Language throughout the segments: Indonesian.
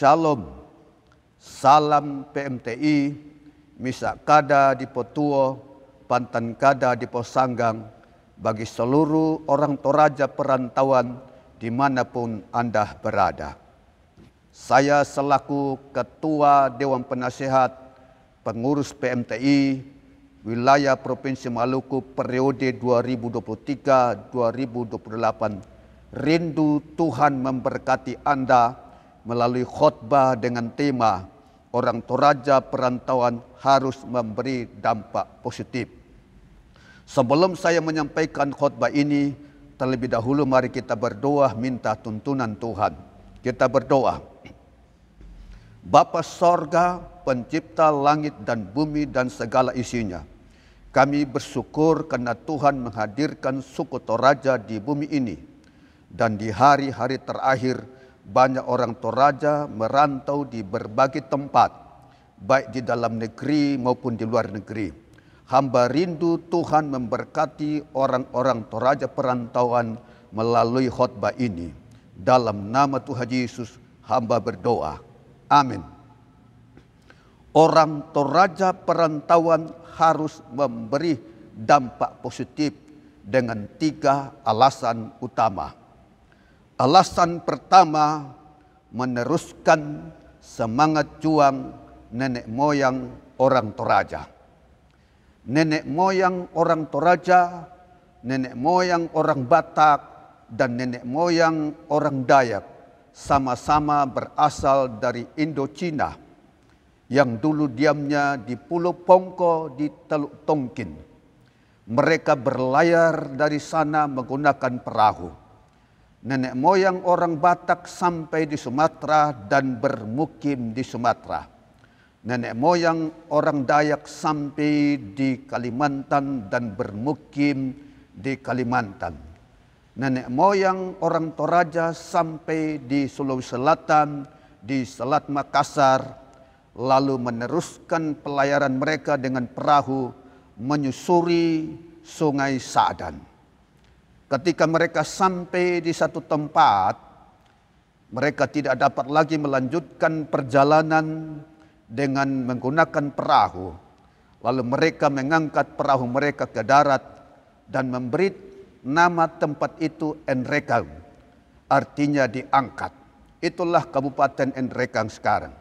Shalom, salam PMTI, misak kada di Potuo, pantan kada di Posanggang, bagi seluruh orang Toraja perantauan dimanapun Anda berada. Saya selaku Ketua Dewan Penasehat Pengurus PMTI Wilayah Provinsi Maluku periode 2023-2028, rindu Tuhan memberkati Anda melalui khotbah dengan tema orang Toraja perantauan harus memberi dampak positif. Sebelum saya menyampaikan khotbah ini, terlebih dahulu mari kita berdoa minta tuntunan Tuhan. Kita berdoa. Bapa sorga, pencipta langit dan bumi dan segala isinya, kami bersyukur karena Tuhan menghadirkan suku Toraja di bumi ini. Dan di hari-hari terakhir, banyak orang Toraja merantau di berbagai tempat, baik di dalam negeri maupun di luar negeri. Hamba rindu Tuhan memberkati orang-orang Toraja perantauan melalui khotbah ini. Dalam nama Tuhan Yesus, hamba berdoa. Amin. Orang Toraja perantauan harus memberi dampak positif dengan 3 alasan utama. Alasan pertama, meneruskan semangat juang nenek moyang orang Toraja. Nenek moyang orang Toraja, nenek moyang orang Batak, dan nenek moyang orang Dayak sama-sama berasal dari Indochina yang dulu diamnya di Pulau Pongko di Teluk Tongkin. Mereka berlayar dari sana menggunakan perahu. Nenek moyang orang Batak sampai di Sumatera dan bermukim di Sumatera. Nenek moyang orang Dayak sampai di Kalimantan dan bermukim di Kalimantan. Nenek moyang orang Toraja sampai di Sulawesi Selatan, di Selat Makassar, lalu meneruskan pelayaran mereka dengan perahu menyusuri Sungai Sa'dan. Ketika mereka sampai di satu tempat, mereka tidak dapat lagi melanjutkan perjalanan dengan menggunakan perahu. Lalu mereka mengangkat perahu mereka ke darat dan memberi nama tempat itu Enrekang, artinya diangkat. Itulah Kabupaten Enrekang sekarang.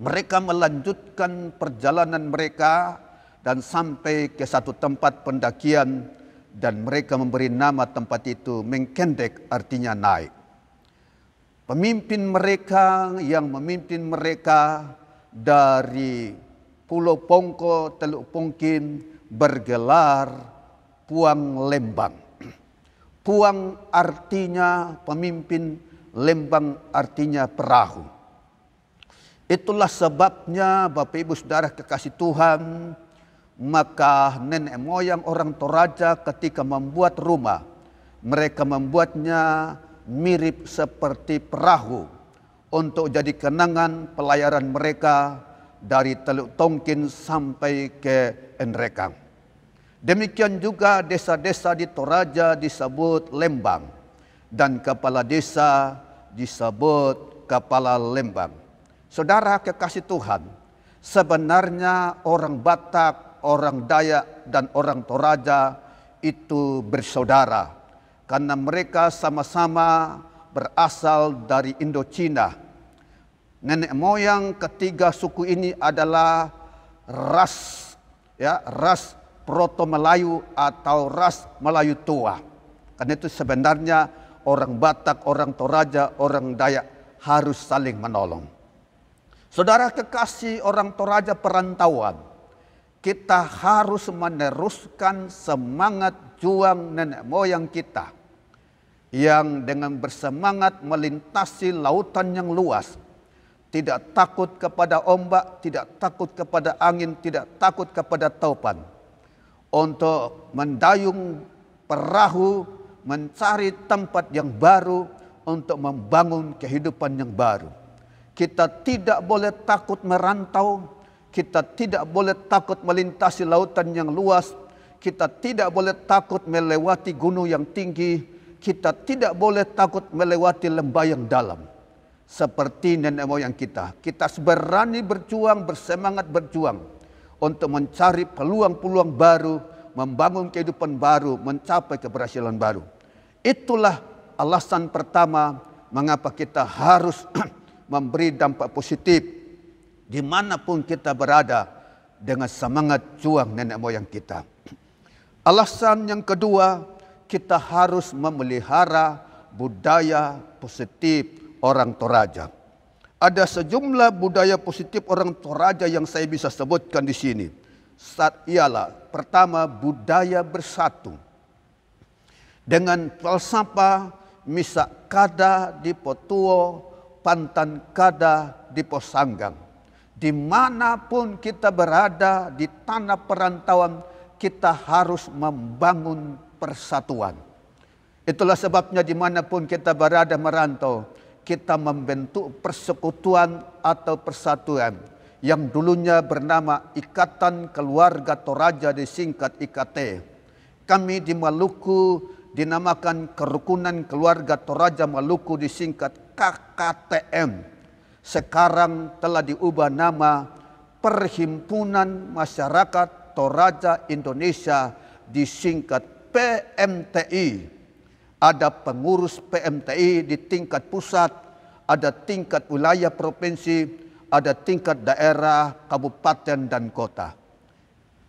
Mereka melanjutkan perjalanan mereka dan sampai ke satu tempat pendakian, dan mereka memberi nama tempat itu Mengkendek, artinya naik. Pemimpin mereka yang memimpin mereka dari Pulau Pongko, Teluk Pongkin bergelar Puang Lembang. Puang artinya pemimpin, Lembang artinya perahu. Itulah sebabnya Bapak Ibu Saudara kekasih Tuhan, maka nenek moyang orang Toraja ketika membuat rumah, mereka membuatnya mirip seperti perahu untuk jadi kenangan pelayaran mereka dari Teluk Tongkin sampai ke Enrekang. Demikian juga desa-desa di Toraja disebut Lembang dan kepala desa disebut kepala Lembang. Saudara kekasih Tuhan, sebenarnya orang Batak, orang Dayak dan orang Toraja itu bersaudara karena mereka sama-sama berasal dari Indochina. Nenek moyang ketiga suku ini adalah ras Proto Melayu atau ras Melayu tua. Karena itu sebenarnya orang Batak, orang Toraja, orang Dayak harus saling menolong. Saudara kekasih orang Toraja perantauan, kita harus meneruskan semangat juang nenek moyang kita yang dengan bersemangat melintasi lautan yang luas, tidak takut kepada ombak, tidak takut kepada angin, tidak takut kepada taupan, untuk mendayung perahu mencari tempat yang baru untuk membangun kehidupan yang baru. Kita tidak boleh takut merantau. Kita tidak boleh takut melintasi lautan yang luas. Kita tidak boleh takut melewati gunung yang tinggi. Kita tidak boleh takut melewati lembah yang dalam. seperti nenek moyang kita. Kita berani berjuang, bersemangat berjuang untuk mencari peluang-peluang baru, membangun kehidupan baru, mencapai keberhasilan baru. Itulah alasan pertama mengapa kita harus memberi dampak positif dimanapun kita berada dengan semangat juang nenek moyang kita. Alasan yang kedua, kita harus memelihara budaya positif orang Toraja. Ada sejumlah budaya positif orang Toraja yang saya bisa sebutkan di sini. Ialah pertama, budaya bersatu. Dengan falsafah misa kada di Potuo, pantan kada di Posanggang. Dimanapun kita berada di tanah perantauan, kita harus membangun persatuan. Itulah sebabnya dimanapun kita berada merantau, kita membentuk persekutuan atau persatuan yang dulunya bernama Ikatan Keluarga Toraja, disingkat IKT. Kami di Maluku dinamakan Kerukunan Keluarga Toraja Maluku, disingkat KKTM. Sekarang telah diubah nama Perhimpunan Masyarakat Toraja Indonesia, disingkat PMTI. Ada pengurus PMTI di tingkat pusat, ada tingkat wilayah provinsi, ada tingkat daerah, kabupaten dan kota.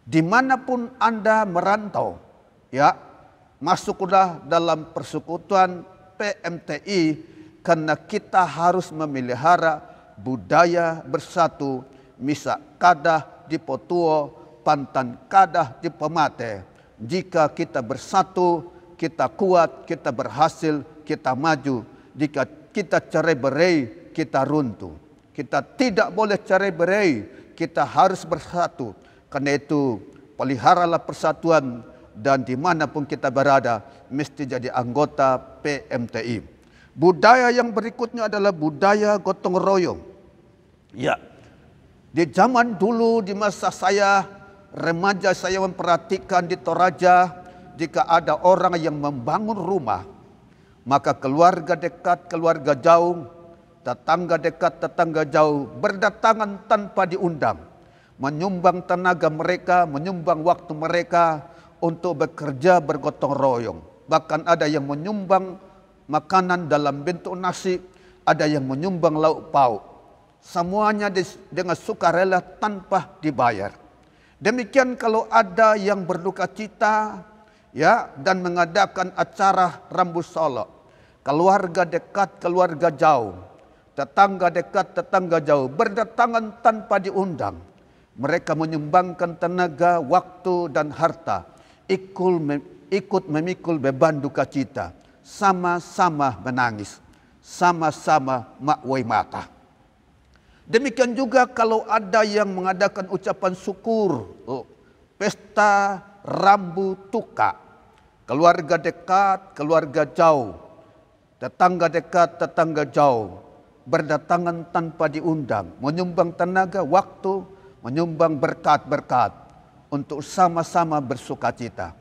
Dimanapun Anda merantau, ya, masuklah dalam persekutuan PMTI, karena kita harus memelihara budaya bersatu, misa kadah di Potuo, pantan kadah di Pemate. Jika kita bersatu, kita kuat, kita berhasil, kita maju. Jika kita cerai-berai, kita runtuh. Kita tidak boleh cerai-berai, kita harus bersatu. Karena itu, peliharalah persatuan, dan dimanapun kita berada, mesti jadi anggota PMTI. Budaya yang berikutnya adalah budaya gotong royong. Ya, di zaman dulu, di masa saya remaja, saya memperhatikan di Toraja, jika ada orang yang membangun rumah, maka keluarga dekat, keluarga jauh, tetangga dekat, tetangga jauh berdatangan tanpa diundang, menyumbang tenaga mereka, menyumbang waktu mereka untuk bekerja bergotong royong. Bahkan ada yang menyumbang makanan dalam bentuk nasi, ada yang menyumbang lauk pauk. Semuanya dengan sukarela tanpa dibayar. Demikian kalau ada yang berduka cita, ya, dan mengadakan acara rambu solok, keluarga dekat, keluarga jauh, tetangga dekat, tetangga jauh berdatangan tanpa diundang. Mereka menyumbangkan tenaga, waktu dan harta, ikut memikul beban duka cita, sama-sama menangis, sama-sama makwai mata. Demikian juga kalau ada yang mengadakan ucapan syukur, pesta rambu tuka, keluarga dekat, keluarga jauh, tetangga dekat, tetangga jauh berdatangan tanpa diundang, menyumbang tenaga, waktu, menyumbang berkat-berkat untuk sama-sama bersukacita.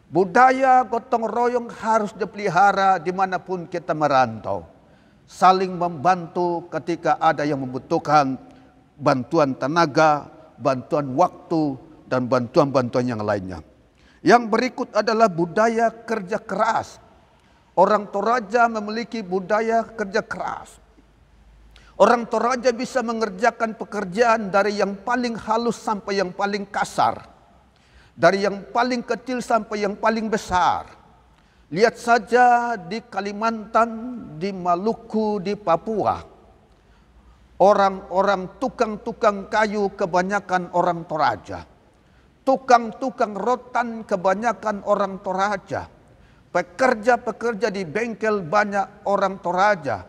Budaya gotong royong harus dipelihara dimanapun kita merantau. Saling membantu ketika ada yang membutuhkan bantuan tenaga, bantuan waktu, dan bantuan-bantuan yang lainnya. Yang berikut adalah budaya kerja keras. Orang Toraja memiliki budaya kerja keras. Orang Toraja bisa mengerjakan pekerjaan dari yang paling halus sampai yang paling kasar. Dari yang paling kecil sampai yang paling besar. Lihat saja di Kalimantan, di Maluku, di Papua. Orang-orang tukang-tukang kayu kebanyakan orang Toraja. Tukang-tukang rotan kebanyakan orang Toraja. Pekerja-pekerja di bengkel banyak orang Toraja.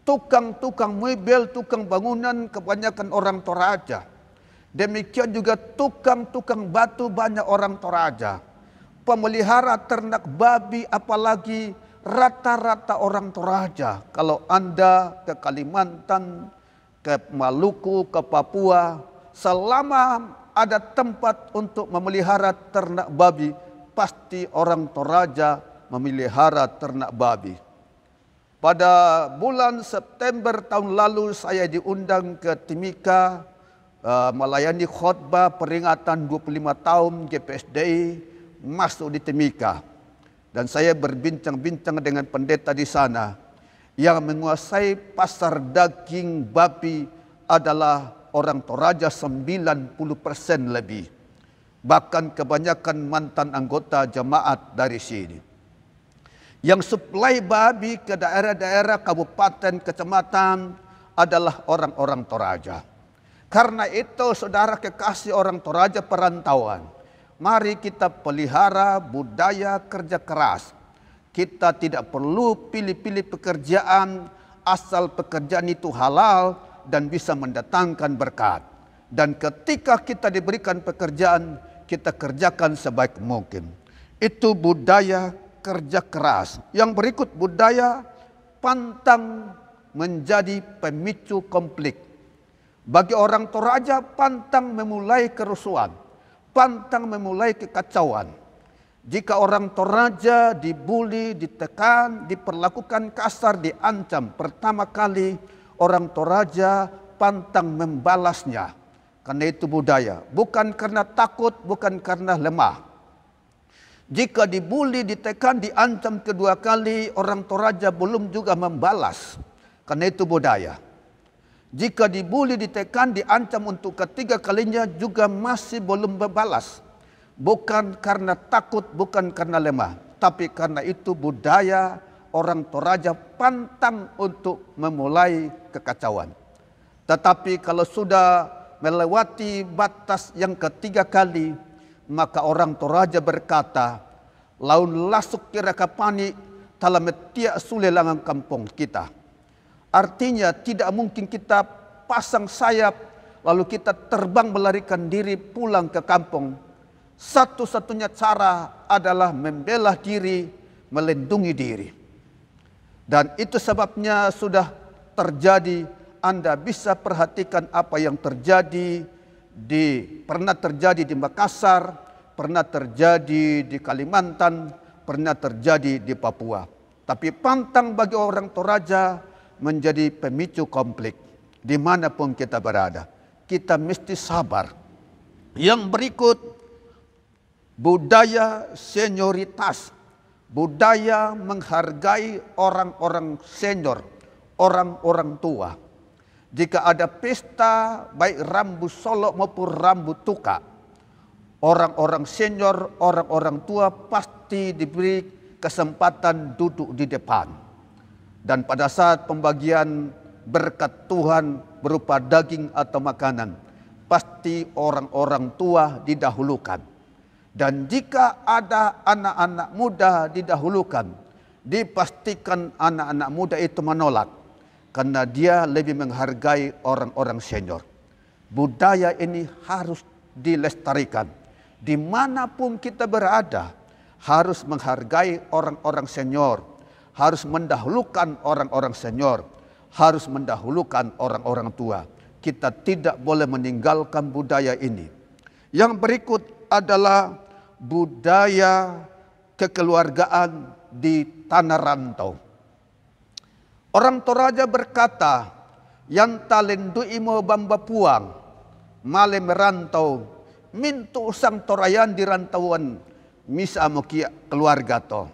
Tukang-tukang mobil, tukang bangunan kebanyakan orang Toraja. Demikian juga tukang-tukang batu banyak orang Toraja. Pemelihara ternak babi apalagi rata-rata orang Toraja. Kalau Anda ke Kalimantan, ke Maluku, ke Papua, selama ada tempat untuk memelihara ternak babi, pasti orang Toraja memelihara ternak babi. Pada bulan September tahun lalu saya diundang ke Timika melayani khotbah peringatan 25 tahun GPSDI masuk di Timika. Dan saya berbincang-bincang dengan pendeta di sana yang menguasai pasar daging babi adalah orang Toraja 90% lebih. Bahkan kebanyakan mantan anggota jemaat dari sini. Yang suplai babi ke daerah-daerah kabupaten, kecamatan adalah orang-orang Toraja. Karena itu saudara kekasih orang Toraja perantauan, mari kita pelihara budaya kerja keras. Kita tidak perlu pilih-pilih pekerjaan asal pekerjaan itu halal dan bisa mendatangkan berkat. Dan ketika kita diberikan pekerjaan, kita kerjakan sebaik mungkin. Itu budaya kerja keras. Yang berikut budaya pantang menjadi pemicu konflik. Bagi orang Toraja, pantang memulai kerusuhan, pantang memulai kekacauan. Jika orang Toraja dibuli, ditekan, diperlakukan kasar, diancam, pertama kali orang Toraja pantang membalasnya. Karena itu budaya, bukan karena takut, bukan karena lemah. Jika dibuli, ditekan, diancam kedua kali, orang Toraja belum juga membalas. Karena itu budaya. Jika dibuli, ditekan, diancam untuk ketiga kalinya juga masih belum membalas. Bukan karena takut, bukan karena lemah. Tapi karena itu budaya orang Toraja pantang untuk memulai kekacauan. Tetapi kalau sudah melewati batas yang ketiga kali, maka orang Toraja berkata, laun lasuk kira kapani talametia sule langang kampung kita. Artinya tidak mungkin kita pasang sayap lalu kita terbang melarikan diri pulang ke kampung. Satu-satunya cara adalah membela diri, melindungi diri. Dan itu sebabnya sudah terjadi, Anda bisa perhatikan apa yang terjadi pernah terjadi di Makassar, pernah terjadi di Kalimantan, pernah terjadi di Papua. Tapi pantang bagi orang Toraja menjadi pemicu konflik dimanapun kita berada. Kita mesti sabar. Yang berikut, budaya senioritas, budaya menghargai orang-orang senior, orang-orang tua. Jika ada pesta, baik rambu solok maupun rambu tuka, orang-orang senior, orang-orang tua pasti diberi kesempatan duduk di depan. Dan pada saat pembagian berkat Tuhan berupa daging atau makanan, pasti orang-orang tua didahulukan. Dan jika ada anak-anak muda didahulukan, dipastikan anak-anak muda itu menolak. Karena dia lebih menghargai orang-orang senior. Budaya ini harus dilestarikan. Dimanapun kita berada, harus menghargai orang-orang senior. Harus mendahulukan orang-orang senior. Harus mendahulukan orang-orang tua. Kita tidak boleh meninggalkan budaya ini. Yang berikut adalah budaya kekeluargaan di tanah rantau. Orang Toraja berkata, yang talendu imo bamba puang, male merantau, mintu usang torayan di rantauan, misa mokia keluarga to.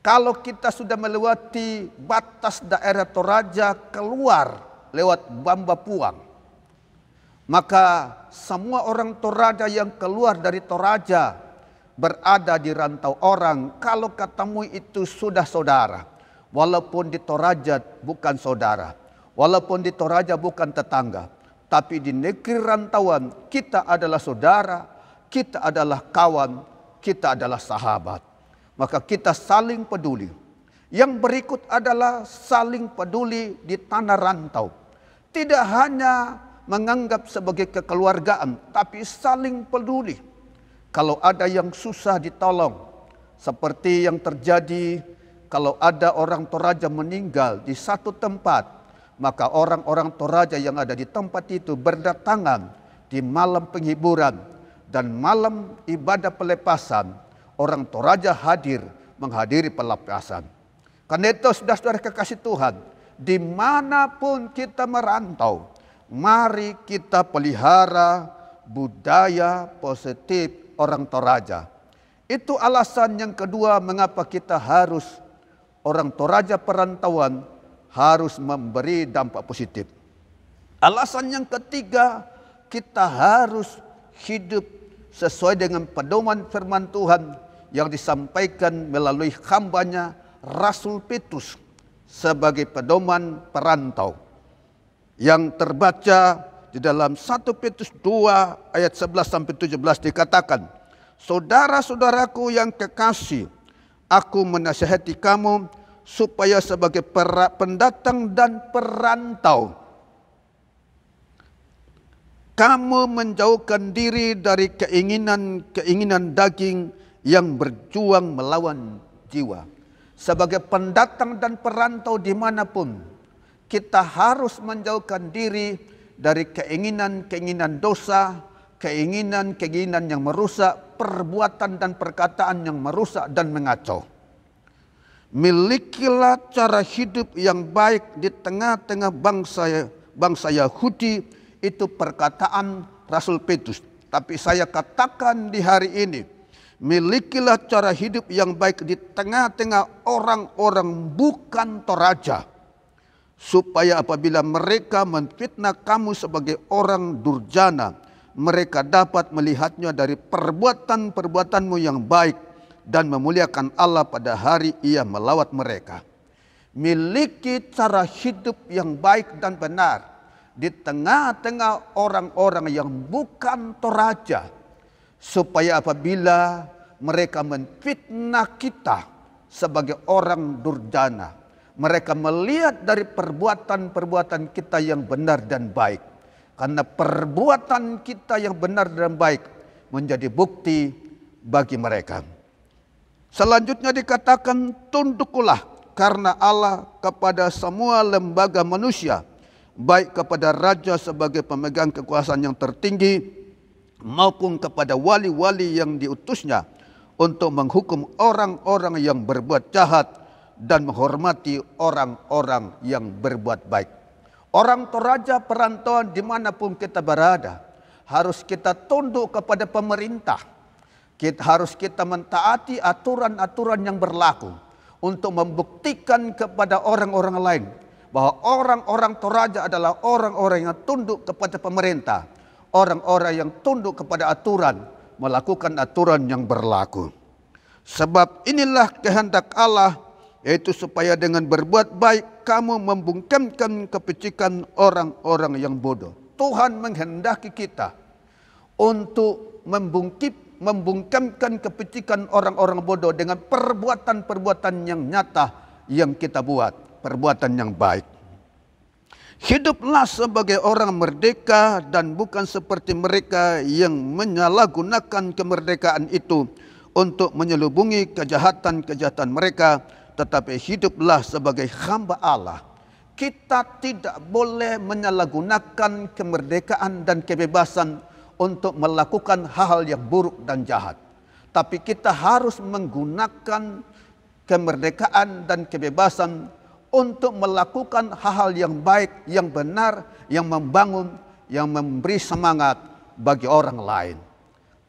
Kalau kita sudah melewati batas daerah Toraja keluar lewat bamba puang, maka semua orang Toraja yang keluar dari Toraja berada di rantau orang, kalau ketemu itu sudah saudara. Walaupun di Toraja bukan saudara, walaupun di Toraja bukan tetangga, tapi di negeri rantauan kita adalah saudara, kita adalah kawan, kita adalah sahabat. Maka kita saling peduli. Yang berikut adalah saling peduli di tanah rantau. Tidak hanya menganggap sebagai kekeluargaan, tapi saling peduli. Kalau ada yang susah ditolong, seperti yang terjadi kalau ada orang Toraja meninggal di satu tempat, maka orang-orang Toraja yang ada di tempat itu berdatangan di malam penghiburan dan malam ibadah pelepasan. Orang Toraja hadir menghadiri pelepasan. Karena itu saudara-saudara kekasih Tuhan, dimanapun kita merantau, mari kita pelihara budaya positif orang Toraja. Itu alasan yang kedua mengapa kita harus, orang Toraja perantauan harus memberi dampak positif. Alasan yang ketiga, kita harus hidup sesuai dengan pedoman firman Tuhan yang disampaikan melalui hambanya Rasul Petrus sebagai pedoman perantau. Yang terbaca di dalam 1 Petrus 2 ayat 11 sampai 17 dikatakan, saudara-saudaraku yang kekasih, aku menasihati kamu supaya sebagai pendatang dan perantau, kamu menjauhkan diri dari keinginan daging yang berjuang melawan jiwa. Sebagai pendatang dan perantau dimanapun, kita harus menjauhkan diri dari keinginan dosa, keinginan yang merusak, perbuatan dan perkataan yang merusak dan mengacau. Milikilah cara hidup yang baik di tengah-tengah bangsa Yahudi. Itu perkataan Rasul Petrus. Tapi saya katakan di hari ini, milikilah cara hidup yang baik di tengah-tengah orang-orang bukan Toraja, supaya apabila mereka menfitnah kamu sebagai orang durjana, mereka dapat melihatnya dari perbuatan-perbuatanmu yang baik dan memuliakan Allah pada hari Ia melawat mereka. Miliki cara hidup yang baik dan benar di tengah-tengah orang-orang yang bukan Toraja, supaya apabila mereka menfitnah kita sebagai orang durjana, mereka melihat dari perbuatan-perbuatan kita yang benar dan baik. Karena perbuatan kita yang benar dan baik menjadi bukti bagi mereka. Selanjutnya dikatakan, tunduklah karena Allah kepada semua lembaga manusia, baik kepada raja sebagai pemegang kekuasaan yang tertinggi, maupun kepada wali-wali yang diutusnya untuk menghukum orang-orang yang berbuat jahat dan menghormati orang-orang yang berbuat baik. Orang Toraja perantauan dimanapun kita berada, harus kita tunduk kepada pemerintah. Harus kita mentaati aturan-aturan yang berlaku untuk membuktikan kepada orang-orang lain bahwa orang-orang Toraja adalah orang-orang yang tunduk kepada pemerintah, orang-orang yang tunduk kepada aturan, melakukan aturan yang berlaku. Sebab inilah kehendak Allah, yaitu supaya dengan berbuat baik kamu membungkamkan kepicikan orang-orang yang bodoh. Tuhan menghendaki kita untuk membungkamkan kepicikan orang-orang bodoh dengan perbuatan-perbuatan yang nyata yang kita buat. Perbuatan yang baik. Hiduplah sebagai orang merdeka dan bukan seperti mereka yang menyalahgunakan kemerdekaan itu untuk menyelubungi kejahatan-kejahatan mereka, tetapi hiduplah sebagai hamba Allah. Kita tidak boleh menyalahgunakan kemerdekaan dan kebebasan untuk melakukan hal-hal yang buruk dan jahat. Tapi kita harus menggunakan kemerdekaan dan kebebasan untuk melakukan hal-hal yang baik, yang benar, yang membangun, yang memberi semangat bagi orang lain.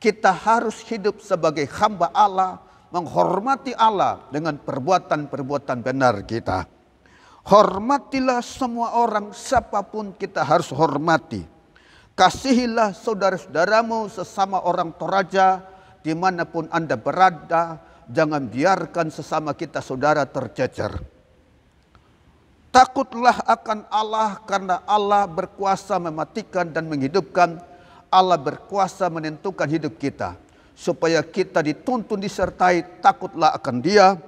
Kita harus hidup sebagai hamba Allah, menghormati Allah dengan perbuatan-perbuatan benar kita. Hormatilah semua orang, siapapun kita harus hormati. Kasihilah saudara-saudaramu sesama orang Toraja, dimanapun Anda berada. Jangan biarkan sesama kita saudara tercecer. Takutlah akan Allah, karena Allah berkuasa mematikan dan menghidupkan. Allah berkuasa menentukan hidup kita. Supaya kita dituntun disertai, takutlah akan Dia.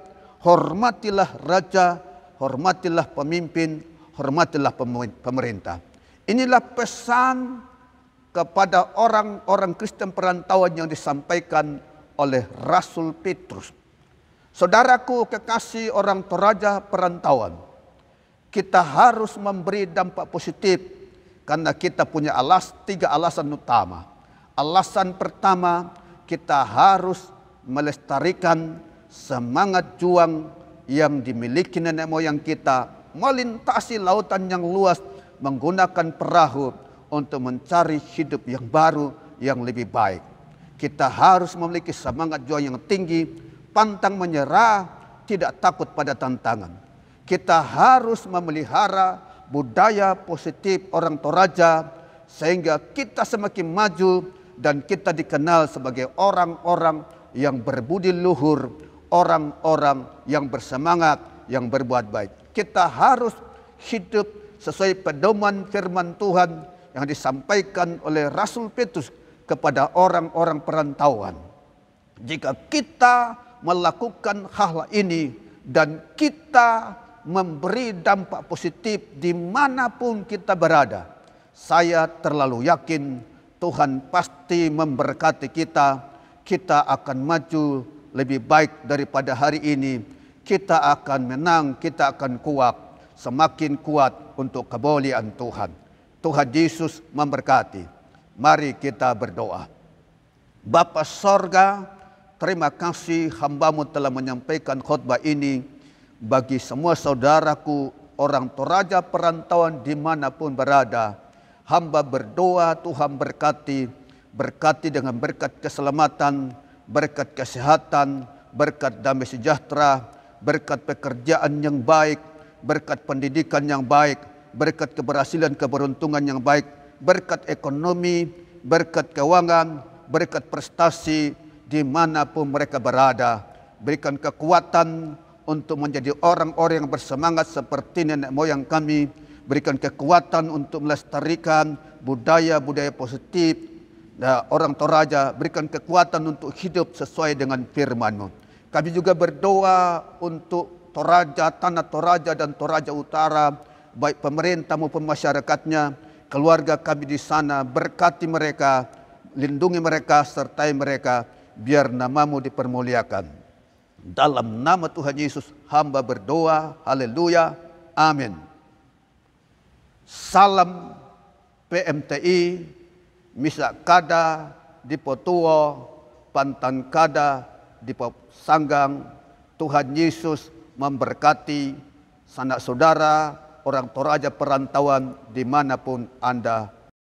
Hormatilah raja, hormatilah pemimpin, hormatilah pemerintah. Inilah pesan kepada orang-orang Kristen perantauan yang disampaikan oleh Rasul Petrus. Saudaraku kekasih orang Toraja perantauan, kita harus memberi dampak positif karena kita punya tiga alasan utama. Alasan pertama, kita harus melestarikan semangat juang yang dimiliki nenek moyang kita, melintasi lautan yang luas menggunakan perahu untuk mencari hidup yang baru, yang lebih baik. Kita harus memiliki semangat juang yang tinggi, pantang menyerah, tidak takut pada tantangan. Kita harus memelihara budaya positif orang Toraja sehingga kita semakin maju dan kita dikenal sebagai orang-orang yang berbudi luhur, orang-orang yang bersemangat, yang berbuat baik. Kita harus hidup sesuai pedoman firman Tuhan yang disampaikan oleh Rasul Petrus kepada orang-orang perantauan. Jika kita melakukan hal ini dan kita memberi dampak positif dimanapun kita berada, saya terlalu yakin Tuhan pasti memberkati kita. Kita akan maju lebih baik daripada hari ini. Kita akan menang, kita akan kuat, semakin kuat untuk kemuliaan Tuhan. Tuhan Yesus memberkati. Mari kita berdoa. Bapa sorga, terima kasih hamba-Mu telah menyampaikan khotbah ini bagi semua saudaraku orang Toraja perantauan dimanapun berada. Hamba berdoa Tuhan berkati, berkati dengan berkat keselamatan, berkat kesehatan, berkat damai sejahtera, berkat pekerjaan yang baik, berkat pendidikan yang baik, berkat keberhasilan keberuntungan yang baik, berkat ekonomi, berkat keuangan, berkat prestasi dimanapun mereka berada. Berikan kekuatan untuk menjadi orang-orang yang bersemangat seperti nenek moyang kami. Berikan kekuatan untuk melestarikan budaya-budaya positif orang Toraja. Berikan kekuatan untuk hidup sesuai dengan firman-Mu. Kami juga berdoa untuk Toraja, tanah Toraja dan Toraja Utara, baik pemerintah maupun masyarakatnya, keluarga kami di sana. Berkati mereka, lindungi mereka, sertai mereka, biar nama-Mu dipermuliakan. Dalam nama Tuhan Yesus hamba berdoa. Haleluya. Amin. Salam PMTI, Misa Kada di Potuo, Pantan Kada di Sanggang. Tuhan Yesus memberkati sanak saudara orang Toraja perantauan dimanapun Anda